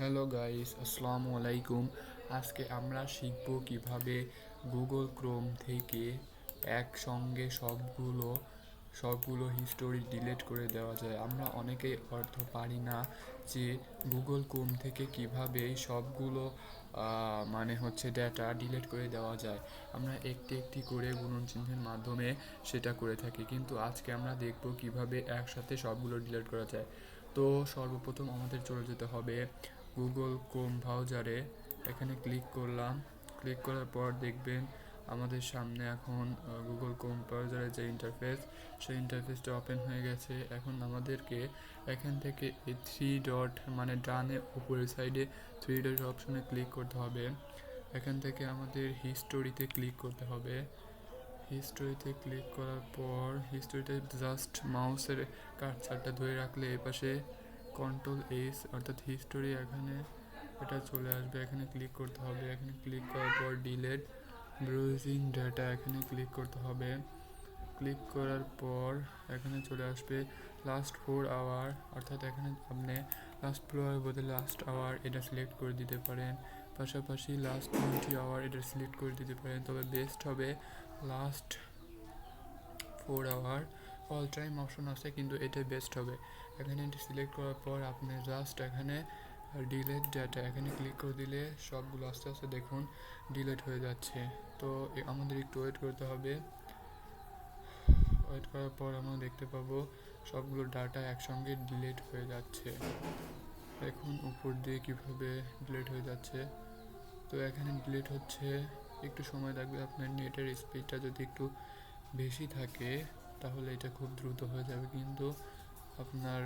Hello guys, আসসালামু আলাইকুম। আজকে আমরা শিখব কিভাবে গুগল ক্রোম থেকে একসঙ্গে সবগুলো হিস্টোরি ডিলিট করে দেওয়া যায়। আমরা অনেকেই অর্থ পারি না যে গুগল ক্রোম থেকে কিভাবে সবগুলো ডেটা ডিলিট করে দেওয়া যায়। আমরা একটি একটি করে গুণন চিহ্নের মাধ্যমে সেটা করে থাকি, কিন্তু আজকে আমরা দেখব কিভাবে একসাথে সবগুলো ডিলিট করা যায়। তো সর্বপ্রথম আমাদের চলে যেতে হবে গুগল ক্রোম ব্রাউজারে। এখানে ক্লিক করলাম। ক্লিক করার পর দেখবেন আমাদের সামনে এখন গুগল ক্রোম ব্রাউজারের যে ইন্টারফেস, সেই ইন্টারফেসটা ওপেন হয়ে গেছে। এখন আমাদেরকে এখান থেকে এই থ্রি ডট ডানে উপরের সাইডে থ্রি ডট অপশনে ক্লিক করতে হবে। এখান থেকে আমাদের হিস্টোরিতে ক্লিক করতে হবে। হিস্টোরিতে ক্লিক করার পর হিস্টোরিতে জাস্ট মাউসের কার্সারটা ধরে রাখলে এপাশে কন্ট্রোল-S অর্থাৎ হিস্টোরি, এখানে এটা চলে আসবে। এখানে ক্লিক করতে হবে। এখানে ক্লিক করার পর ডিলেট ব্রাউজিং ডাটা, এখানে ক্লিক করতে হবে। ক্লিক করার পর এখানে চলে আসবে লাস্ট 4 আওয়ার, অর্থাৎ এখানে আপনি লাস্ট 4 আওয়ার বদলে লাস্ট আওয়ার এটা সিলেক্ট করে দিতে পারেন। পাশাপাশি লাস্ট 20 আওয়ার এটা সিলেক্ট করে দিতে পারেন, তবে বেস্ট হবে last 4 hour. All time option আছে, কিন্তু এটাই বেস্ট হবে। এখানে এটি সিলেক্ট করার পর আপনি জাস্ট এখানে ডিলেট ডাটা এখানে ক্লিক করে দিলে সবগুলো আস্তে আস্তে দেখুন ডিলেট হয়ে যাচ্ছে। তো আমাদের একটু ওয়েট করতে হবে। ওয়েট করার পর আমরা দেখতে পাবো সবগুলো ডাটা একসঙ্গে ডিলিট হয়ে যাচ্ছে। দেখুন উপর দিয়ে কীভাবে ডিলিট হয়ে যাচ্ছে। তো এখানে ডিলিট হচ্ছে, একটু সময় লাগবে। আপনার নেটের স্পিডটা যদি একটু বেশি থাকে তাহলে এটা খুব দ্রুত হয়ে যাবে, কিন্তু আপনার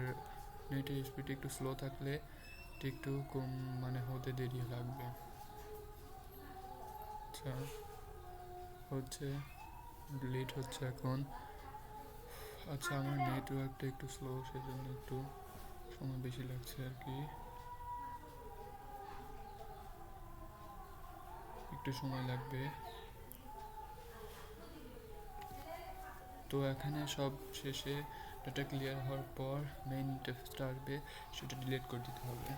নেটের স্পিড একটু স্লো থাকলে একটু কম হতে দেরি লাগবে। আচ্ছা, হচ্ছে ডিলিট হচ্ছে এখন। আচ্ছা, আমার নেটওয়ার্কটা একটু স্লো, সেজন্য একটু সময় বেশি লাগছে আর কি, একটু সময় লাগবে। তো এখানে সব শেষে ডাটা ক্লিয়ার হওয়ার পর মেইন ইন্টারফেসটা আসবে, সেটা ডিলিট করে দিতে হবে।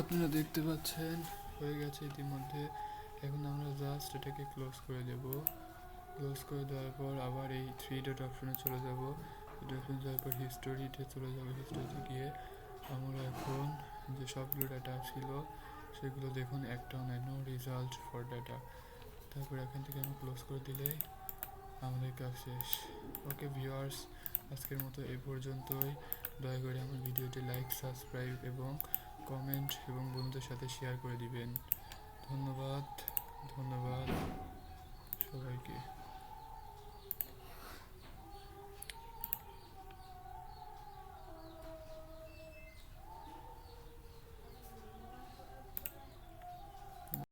আপনারা দেখতে পাচ্ছেন হয়ে গেছে ইতিমধ্যে। এখন আমরা জাস্ট এটাকে ক্লোজ করে দেব। ক্লোজ করে দেওয়ার পর আবার এই থ্রি ডট অপশনে চলে যাব। অপশনে যাওয়ার পর হিস্টোরিতে চলে যাব। হিস্টোরিতে গিয়ে আমরা এখন যে সবগুলো ডাটা ছিল সেগুলো দেখুন একটাও নাই, নো রেজাল্ট ফর ডাটা। তারপর এখান থেকে আমি ক্লোজ করে দিলেই আমাদের কাজ শেষ। ওকে ভিউয়ার্স, আজকের মতো এই পর্যন্তই। দয়া করে আমার ভিডিওটি লাইক, সাবস্ক্রাইব এবং কমেন্ট এবং বন্ধুদের সাথে শেয়ার করে দিবেন। ধন্যবাদ।